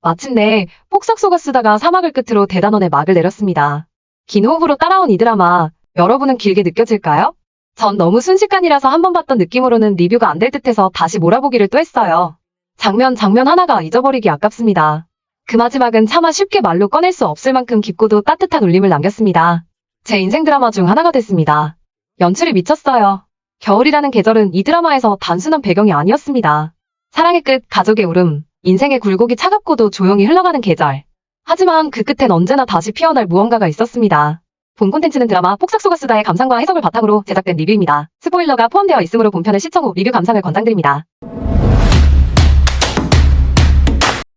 마침내 폭삭 속아 쓰다가 사막을 끝으로 대단원의 막을 내렸습니다. 긴 호흡으로 따라온 이 드라마, 여러분은 길게 느껴질까요? 전 너무 순식간이라서 한 번 봤던 느낌으로는 리뷰가 안 될 듯해서 다시 몰아보기를 또 했어요. 장면 하나가 잊어버리기 아깝습니다. 그 마지막은 차마 쉽게 말로 꺼낼 수 없을 만큼 깊고도 따뜻한 울림을 남겼습니다. 제 인생 드라마 중 하나가 됐습니다. 연출이 미쳤어요. 겨울이라는 계절은 이 드라마에서 단순한 배경이 아니었습니다. 사랑의 끝, 가족의 울음, 인생의 굴곡이 차갑고도 조용히 흘러가는 계절. 하지만 그 끝엔 언제나 다시 피어날 무언가가 있었습니다. 본 콘텐츠는 드라마 폭삭 속아 쓰다의 감상과 해석을 바탕으로 제작된 리뷰입니다. 스포일러가 포함되어 있으므로 본편을 시청 후 리뷰 감상을 권장드립니다.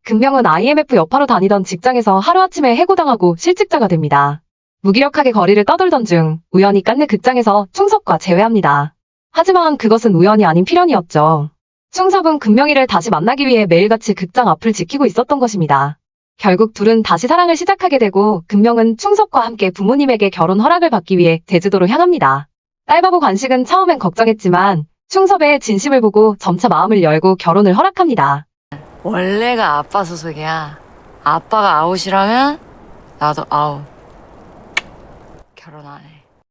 금명은 IMF 여파로 다니던 직장에서 하루아침에 해고당하고 실직자가 됩니다. 무기력하게 거리를 떠돌던 중 우연히 깐느 극장에서 충섭과 재회합니다. 하지만 그것은 우연이 아닌 필연이었죠. 충섭은 금명이를 다시 만나기 위해 매일같이 극장 앞을 지키고 있었던 것입니다. 결국 둘은 다시 사랑을 시작하게 되고 금명은 충섭과 함께 부모님에게 결혼 허락을 받기 위해 제주도로 향합니다. 딸바보 관식은 처음엔 걱정했지만 충섭의 진심을 보고 점차 마음을 열고 결혼을 허락합니다. 원래가 아빠 소속이야. 아빠가 아웃이라면 나도 아웃. 결혼 안 해.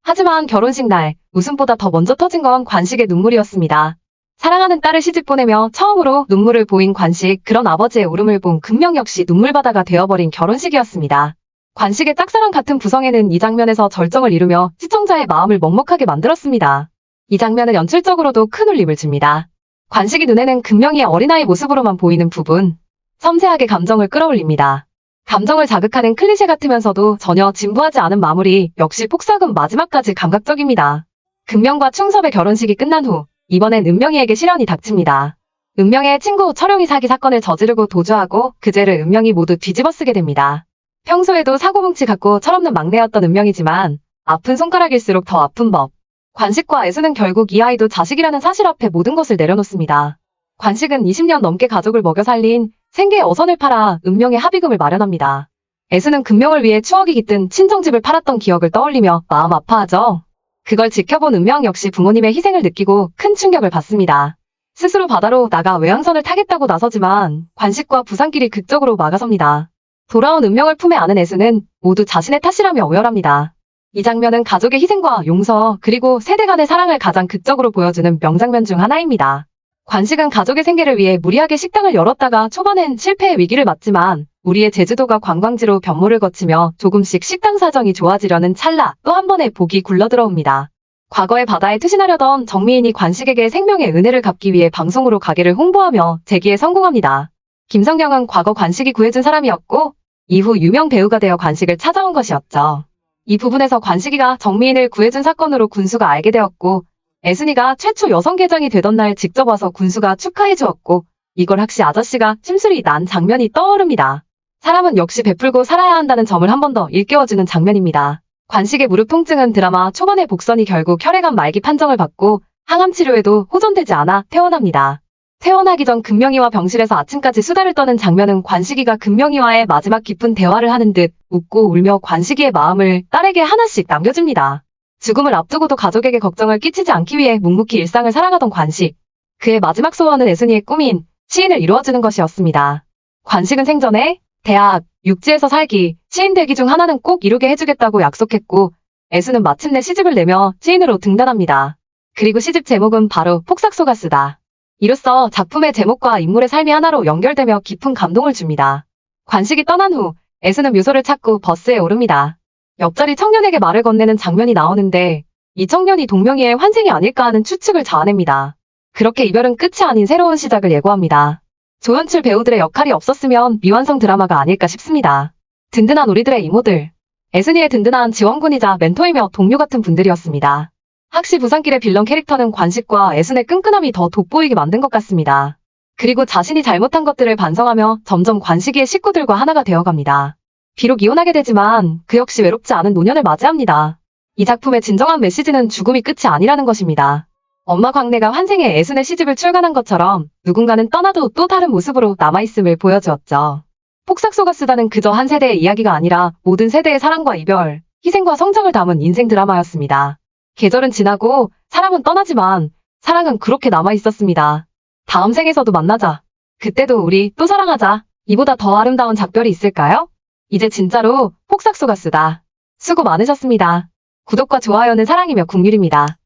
하지만 결혼식 날 웃음보다 더 먼저 터진 건 관식의 눈물이었습니다. 사랑하는 딸을 시집 보내며 처음으로 눈물을 보인 관식, 그런 아버지의 울음을 본 금명 역시 눈물바다가 되어버린 결혼식이었습니다. 관식의 짝사랑 같은 부성애는 이 장면에서 절정을 이루며 시청자의 마음을 먹먹하게 만들었습니다. 이 장면은 연출적으로도 큰 울림을 줍니다. 관식이 눈에는 금명이의 어린아이 모습으로만 보이는 부분, 섬세하게 감정을 끌어올립니다. 감정을 자극하는 클리셰 같으면서도 전혀 진부하지 않은 마무리, 역시 폭삭은 마지막까지 감각적입니다. 금명과 충섭의 결혼식이 끝난 후 이번엔 은명이에게 시련이 닥칩니다. 은명의 친구 철용이 사기 사건을 저지르고 도주하고 그 죄를 은명이 모두 뒤집어쓰게 됩니다. 평소에도 사고뭉치 같고 철없는 막내였던 은명이지만 아픈 손가락일수록 더 아픈 법. 관식과 애수는 결국 이 아이도 자식이라는 사실 앞에 모든 것을 내려놓습니다. 관식은 20년 넘게 가족을 먹여 살린 생계의 어선을 팔아 은명의 합의금을 마련합니다. 애수는 금명을 위해 추억이 깃든 친정집을 팔았던 기억을 떠올리며 마음 아파하죠. 그걸 지켜본 은명 역시 부모님의 희생을 느끼고 큰 충격을 받습니다. 스스로 바다로 나가 외항선을 타겠다고 나서지만 관식과 부산길이 극적으로 막아섭니다. 돌아온 은명을 품에 안은 애수는 모두 자신의 탓이라며 오열합니다. 이 장면은 가족의 희생과 용서, 그리고 세대 간의 사랑을 가장 극적으로 보여주는 명장면 중 하나입니다. 관식은 가족의 생계를 위해 무리하게 식당을 열었다가 초반엔 실패의 위기를 맞지만 우리의 제주도가 관광지로 변모를 거치며 조금씩 식당 사정이 좋아지려는 찰나 또 한 번의 복이 굴러들어옵니다. 과거의 바다에 투신하려던 정미인이 관식에게 생명의 은혜를 갚기 위해 방송으로 가게를 홍보하며 재기에 성공합니다. 김성경은 과거 관식이 구해준 사람이었고 이후 유명 배우가 되어 관식을 찾아온 것이었죠. 이 부분에서 관식이가 정미인을 구해준 사건으로 군수가 알게 되었고 애순이가 최초 여성 계장이 되던 날 직접 와서 군수가 축하해 주었고 이걸 학시 아저씨가 침술이 난 장면이 떠오릅니다. 사람은 역시 베풀고 살아야 한다는 점을 한 번 더 일깨워주는 장면입니다. 관식의 무릎 통증은 드라마 초반의 복선이 결국 혈액암 말기 판정을 받고 항암 치료에도 호전되지 않아 퇴원합니다. 퇴원하기 전 금명이와 병실에서 아침까지 수다를 떠는 장면은 관식이가 금명이와의 마지막 깊은 대화를 하는 듯 웃고 울며 관식이의 마음을 딸에게 하나씩 남겨줍니다. 죽음을 앞두고도 가족에게 걱정을 끼치지 않기 위해 묵묵히 일상을 살아가던 관식. 그의 마지막 소원은 애순이의 꿈인 시인을 이루어주는 것이었습니다. 관식은 생전에 대학, 육지에서 살기, 시인 되기 중 하나는 꼭 이루게 해주겠다고 약속했고 애순은 마침내 시집을 내며 시인으로 등단합니다. 그리고 시집 제목은 바로 폭삭 속아 쓰다. 이로써 작품의 제목과 인물의 삶이 하나로 연결되며 깊은 감동을 줍니다. 관식이 떠난 후 애순은 묘소를 찾고 버스에 오릅니다. 옆자리 청년에게 말을 건네는 장면이 나오는데 이 청년이 동명이의 환생이 아닐까 하는 추측을 자아냅니다. 그렇게 이별은 끝이 아닌 새로운 시작을 예고합니다. 조연출 배우들의 역할이 없었으면 미완성 드라마가 아닐까 싶습니다. 든든한 우리들의 이모들. 애순이의 든든한 지원군이자 멘토이며 동료 같은 분들이었습니다. 학시 부산길의 빌런 캐릭터는 관식과 애순의 끈끈함이 더 돋보이게 만든 것 같습니다. 그리고 자신이 잘못한 것들을 반성하며 점점 관식이의 식구들과 하나가 되어갑니다. 비록 이혼하게 되지만 그 역시 외롭지 않은 노년을 맞이합니다. 이 작품의 진정한 메시지는 죽음이 끝이 아니라는 것입니다. 엄마 광래가 환생에 애순의 시집을 출간한 것처럼 누군가는 떠나도 또 다른 모습으로 남아있음을 보여주었죠. 폭삭 속아 쓰다는 그저 한 세대의 이야기가 아니라 모든 세대의 사랑과 이별, 희생과 성장을 담은 인생 드라마였습니다. 계절은 지나고 사람은 떠나지만 사랑은 그렇게 남아있었습니다. 다음 생에서도 만나자. 그때도 우리 또 사랑하자. 이보다 더 아름다운 작별이 있을까요? 이제 진짜로 폭삭 속았수다. 수고 많으셨습니다. 구독과 좋아요는 사랑이며 국룰입니다.